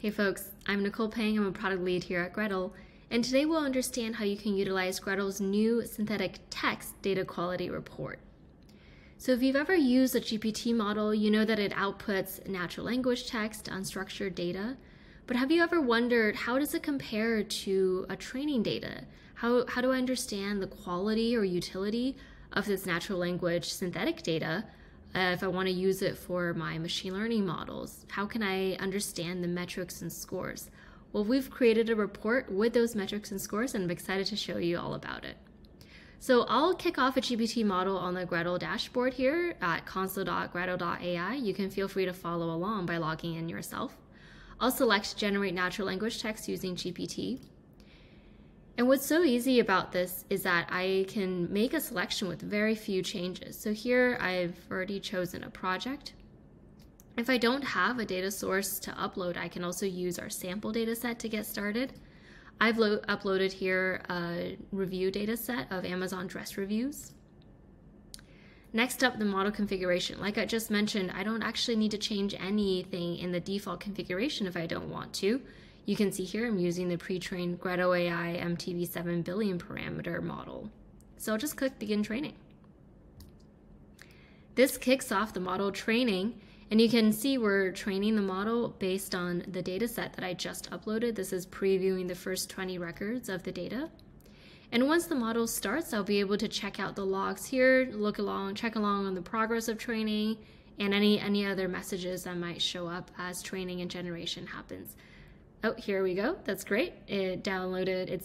Hey folks, I'm Nicole Pang. I'm a product lead here at Gretel, and today we'll understand how you can utilize Gretel's new synthetic text data quality report. So if you've ever used a GPT model, you know that it outputs natural language text, unstructured data. But have you ever wondered, how does it compare to a training data? How do I understand the quality or utility of this natural language synthetic data if I want to use it for my machine learning models? How can I understand the metrics and scores? Well, we've created a report with those metrics and scores, and I'm excited to show you all about it. So I'll kick off a GPT model on the Gretel dashboard here at console.gretel.ai. You can feel free to follow along by logging in yourself. I'll select Generate Natural Language Text using GPT. And what's so easy about this is that I can make a selection with very few changes. So here I've already chosen a project. If I don't have a data source to upload, I can also use our sample data set to get started. I've uploaded here a review data set of Amazon dress reviews. Next up, the model configuration. Like I just mentioned, I don't actually need to change anything in the default configuration if I don't want to. You can see here I'm using the pre-trained Gretel AI MTB 7 billion parameter model. So I'll just click Begin Training. This kicks off the model training, and you can see we're training the model based on the data set that I just uploaded. This is previewing the first 20 records of the data. And once the model starts, I'll be able to check out the logs here, check along on the progress of training, and any other messages that might show up as training and generation happens. Oh, here we go. That's great. It's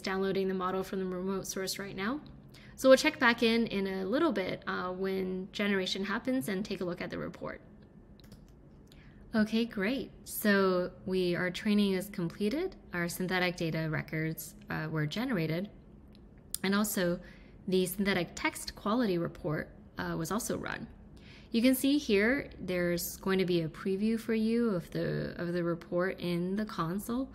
downloading the model from the remote source right now. So we'll check back in a little bit when generation happens and take a look at the report. Okay, great. So our training is completed. Our synthetic data records were generated. And also the synthetic text quality report was also run. You can see here there's going to be a preview for you of the report in the console.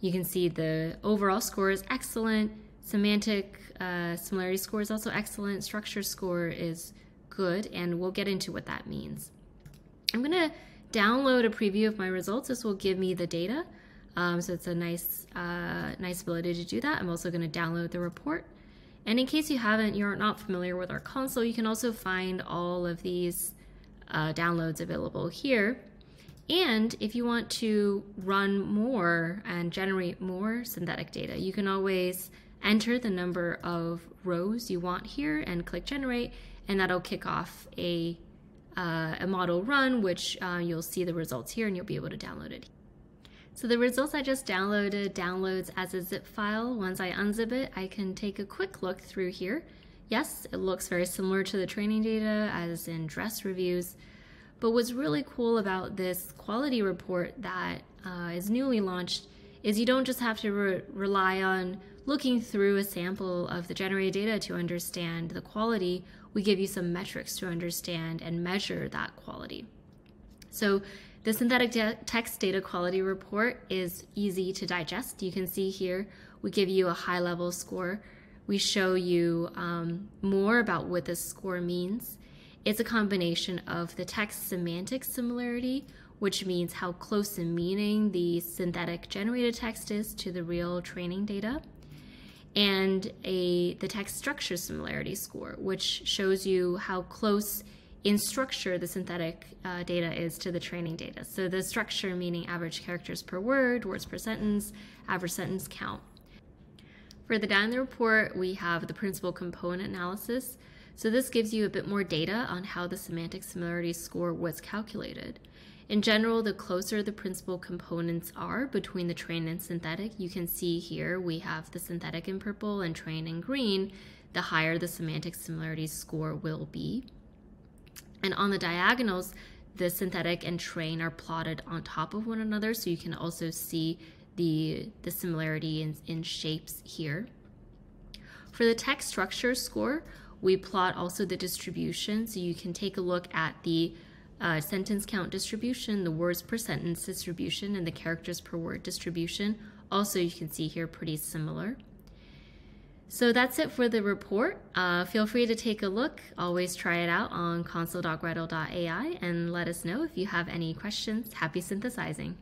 You can see the overall score is excellent, semantic similarity score is also excellent, structure score is good, and we'll get into what that means. I'm going to download a preview of my results. This will give me the data, so it's a nice ability to do that. I'm also going to download the report. And in case you're not familiar with our console, you can also find all of these downloads available here. And if you want to run more and generate more synthetic data, you can always enter the number of rows you want here and click generate, and that'll kick off a model run, which you'll see the results here and you'll be able to download it. So the results I just downloaded downloads as a zip file. Once I unzip it, I can take a quick look through here. Yes, it looks very similar to the training data as in dress reviews. But what's really cool about this quality report that is newly launched is you don't just have to rely on looking through a sample of the generated data to understand the quality. We give you some metrics to understand and measure that quality. So the synthetic text data quality report is easy to digest. You can see here we give you a high-level score. We show you more about what this score means. It's a combination of the text semantic similarity, which means how close in meaning the synthetic generated text is to the real training data, and the text structure similarity score, which shows you how close in structure the synthetic data is to the training data. So the structure meaning average characters per word, words per sentence, average sentence count. Further down in the report, we have the principal component analysis. So this gives you a bit more data on how the semantic similarity score was calculated. In general, the closer the principal components are between the trained and synthetic, you can see here we have the synthetic in purple and trained in green, the higher the semantic similarity score will be. And on the diagonals, the synthetic and trained are plotted on top of one another, so you can also see the similarity in shapes here. For the text structure score, we plot also the distribution, so you can take a look at the sentence count distribution, the words per sentence distribution, and the characters per word distribution. Also, you can see here pretty similar. So that's it for the report. Feel free to take a look. Always try it out on console.gretel.ai and let us know if you have any questions. Happy synthesizing.